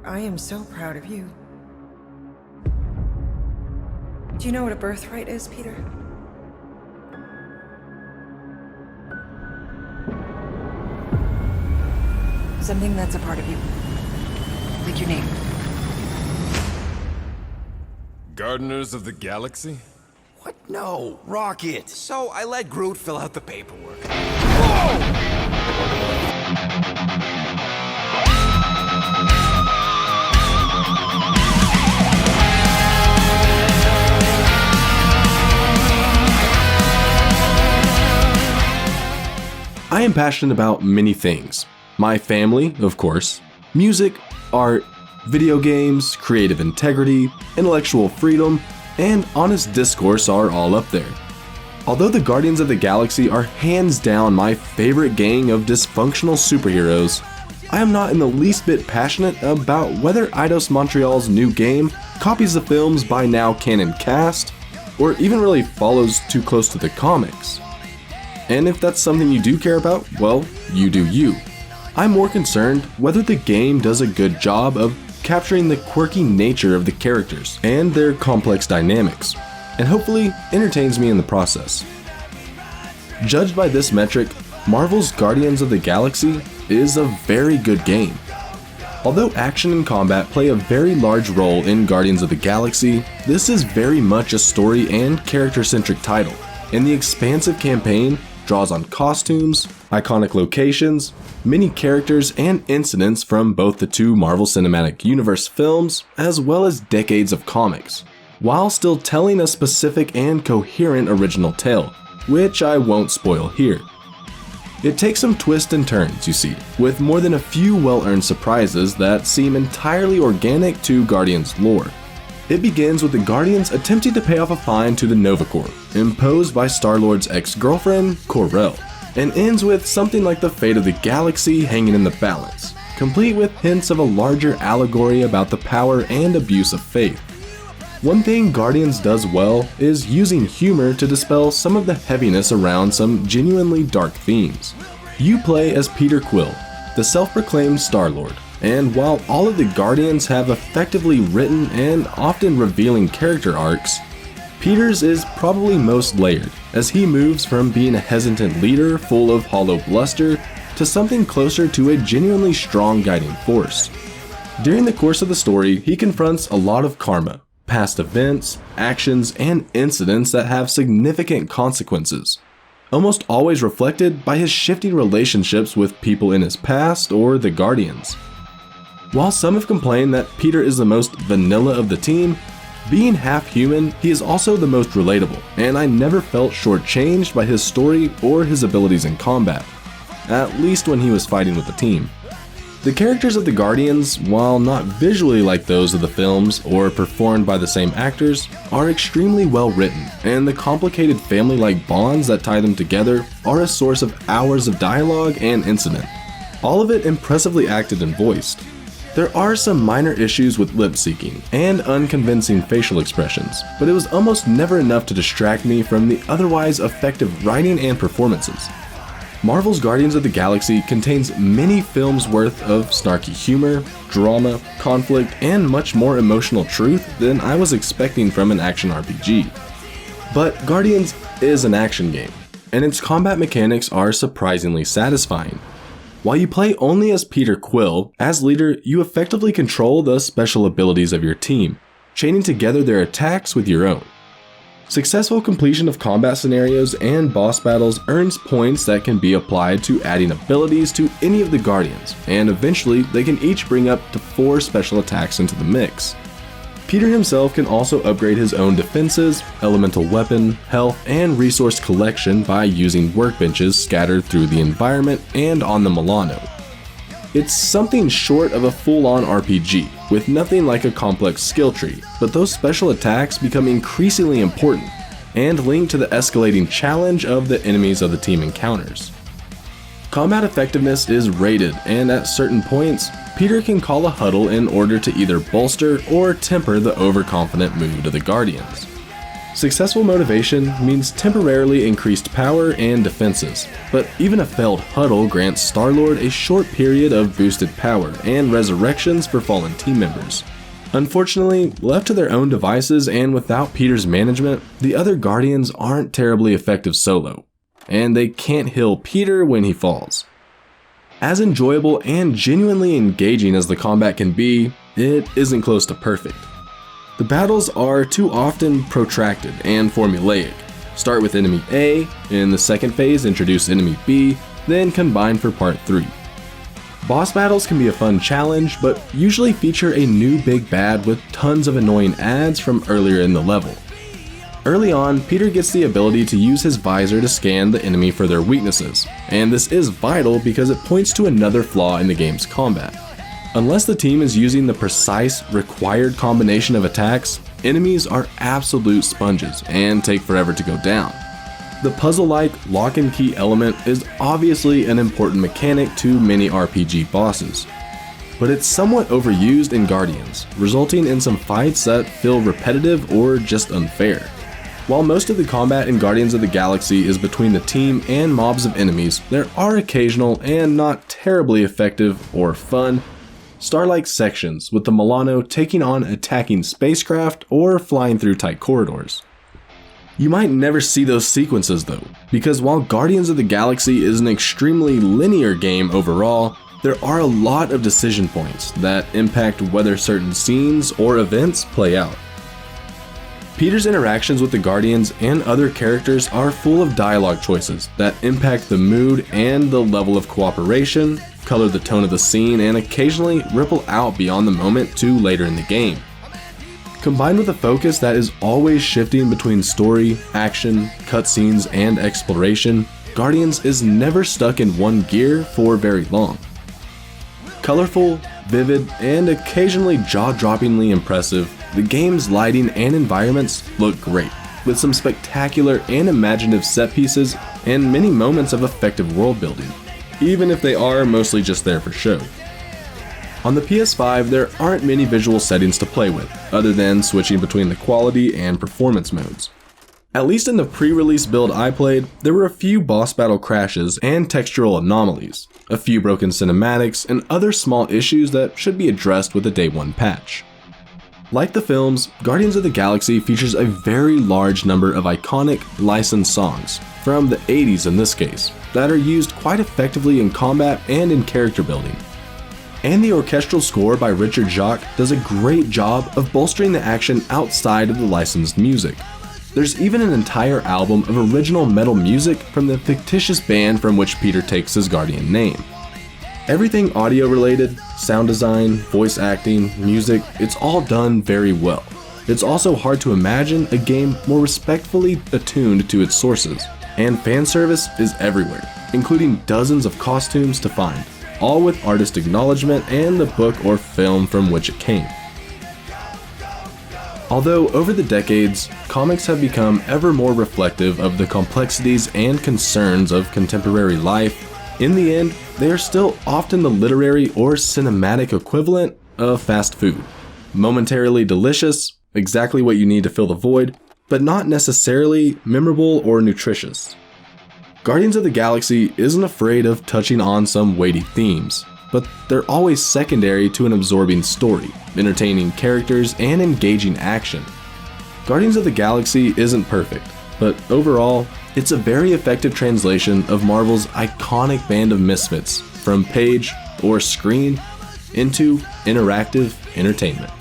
I am so proud of you. Do you know what a birthright is, Peter? Something that's a part of you. Like your name. Gardeners of the Galaxy? What? No, Rocket. So I let Groot fill out the paperwork. I am passionate about many things. My family, of course, music, art, video games, creative integrity, intellectual freedom, and honest discourse are all up there. Although the Guardians of the Galaxy are hands down my favorite gang of dysfunctional superheroes, I am not in the least bit passionate about whether Eidos Montreal's new game copies the film's by now canon cast, or even really follows too close to the comics. And if that's something you do care about, well, you do you. I'm more concerned whether the game does a good job of capturing the quirky nature of the characters and their complex dynamics, and hopefully entertains me in the process. Judged by this metric, Marvel's Guardians of the Galaxy is a very good game. Although action and combat play a very large role in Guardians of the Galaxy, this is very much a story and character-centric title, and the Expansive Campaign draws on costumes, iconic locations, many characters and incidents from both the two Marvel Cinematic Universe films, as well as decades of comics, while still telling a specific and coherent original tale, which I won't spoil here. It takes some twists and turns, you see, with more than a few well-earned surprises that seem entirely organic to Guardians lore. It begins with the Guardians attempting to pay off a fine to the Nova Corps, imposed by Star-Lord's ex-girlfriend, Kor-El, and ends with something like the fate of the galaxy hanging in the balance, complete with hints of a larger allegory about the power and abuse of faith. One thing Guardians does well is using humor to dispel some of the heaviness around some genuinely dark themes. You play as Peter Quill, the self-proclaimed Star-Lord, and while all of the Guardians have effectively written and often revealing character arcs, Peter's is probably most layered, as he moves from being a hesitant leader full of hollow bluster to something closer to a genuinely strong guiding force. During the course of the story, he confronts a lot of karma, past events, actions, and incidents that have significant consequences, almost always reflected by his shifting relationships with people in his past or the Guardians. While some have complained that Peter is the most vanilla of the team, being half human, he is also the most relatable, and I never felt shortchanged by his story or his abilities in combat, at least when he was fighting with the team. The characters of the Guardians, while not visually like those of the films or performed by the same actors, are extremely well written, and the complicated family-like bonds that tie them together are a source of hours of dialogue and incident, all of it impressively acted and voiced. There are some minor issues with lip syncing and unconvincing facial expressions, but it was almost never enough to distract me from the otherwise effective writing and performances. Marvel's Guardians of the Galaxy contains many films worth of snarky humor, drama, conflict, and much more emotional truth than I was expecting from an action RPG. But Guardians is an action game, and its combat mechanics are surprisingly satisfying. While you play only as Peter Quill, as leader, you effectively control the special abilities of your team, chaining together their attacks with your own. Successful completion of combat scenarios and boss battles earns points that can be applied to adding abilities to any of the Guardians, and eventually they can each bring up to 4 special attacks into the mix. Peter himself can also upgrade his own defenses, elemental weapon, health, and resource collection by using workbenches scattered through the environment and on the Milano. It's something short of a full-on RPG, with nothing like a complex skill tree, but those special attacks become increasingly important, and linked to the escalating challenge of the enemies of the team encounters. Combat effectiveness is rated, and at certain points, Peter can call a huddle in order to either bolster or temper the overconfident mood of the Guardians. Successful motivation means temporarily increased power and defenses, but even a failed huddle grants Star-Lord a short period of boosted power and resurrections for fallen team members. Unfortunately, left to their own devices and without Peter's management, the other Guardians aren't terribly effective solo, and they can't heal Peter when he falls. As enjoyable and genuinely engaging as the combat can be, it isn't close to perfect. The battles are too often protracted and formulaic. Start with enemy A, in the second phase introduce enemy B, then combine for part 3. Boss battles can be a fun challenge, but usually feature a new big bad with tons of annoying ads from earlier in the level. Early on, Peter gets the ability to use his visor to scan the enemy for their weaknesses, and this is vital because it points to another flaw in the game's combat. Unless the team is using the precise, required combination of attacks, enemies are absolute sponges and take forever to go down. The puzzle-like lock and key element is obviously an important mechanic to many RPG bosses, but it's somewhat overused in Guardians, resulting in some fights that feel repetitive or just unfair. While most of the combat in Guardians of the Galaxy is between the team and mobs of enemies, there are occasional and not terribly effective or fun Star-like sections with the Milano taking on attacking spacecraft or flying through tight corridors. You might never see those sequences though, because while Guardians of the Galaxy is an extremely linear game overall, there are a lot of decision points that impact whether certain scenes or events play out. Peter's interactions with the Guardians and other characters are full of dialogue choices that impact the mood and the level of cooperation, color the tone of the scene, and occasionally ripple out beyond the moment to later in the game. Combined with a focus that is always shifting between story, action, cutscenes, and exploration, Guardians is never stuck in one gear for very long. Colorful, vivid, and occasionally jaw-droppingly impressive, the game's lighting and environments look great, with some spectacular and imaginative set pieces and many moments of effective world building, even if they are mostly just there for show. On the PS5, there aren't many visual settings to play with, other than switching between the quality and performance modes. At least in the pre-release build I played, there were a few boss battle crashes and textural anomalies, a few broken cinematics, and other small issues that should be addressed with a day one patch. Like the films, Guardians of the Galaxy features a very large number of iconic licensed songs, from the 80s in this case, that are used quite effectively in combat and in character building. And the orchestral score by Richard Jacques does a great job of bolstering the action outside of the licensed music. There's even an entire album of original metal music from the fictitious band from which Peter takes his Guardian name. Everything audio related, sound design, voice acting, music, it's all done very well. It's also hard to imagine a game more respectfully attuned to its sources, and fan service is everywhere, including dozens of costumes to find, all with artist acknowledgement and the book or film from which it came. Although over the decades, comics have become ever more reflective of the complexities and concerns of contemporary life, in the end, they are still often the literary or cinematic equivalent of fast food. Momentarily delicious, exactly what you need to fill the void, but not necessarily memorable or nutritious. Guardians of the Galaxy isn't afraid of touching on some weighty themes, but they're always secondary to an absorbing story, entertaining characters, and engaging action. Guardians of the Galaxy isn't perfect, but overall, it's a very effective translation of Marvel's iconic band of misfits from page or screen into interactive entertainment.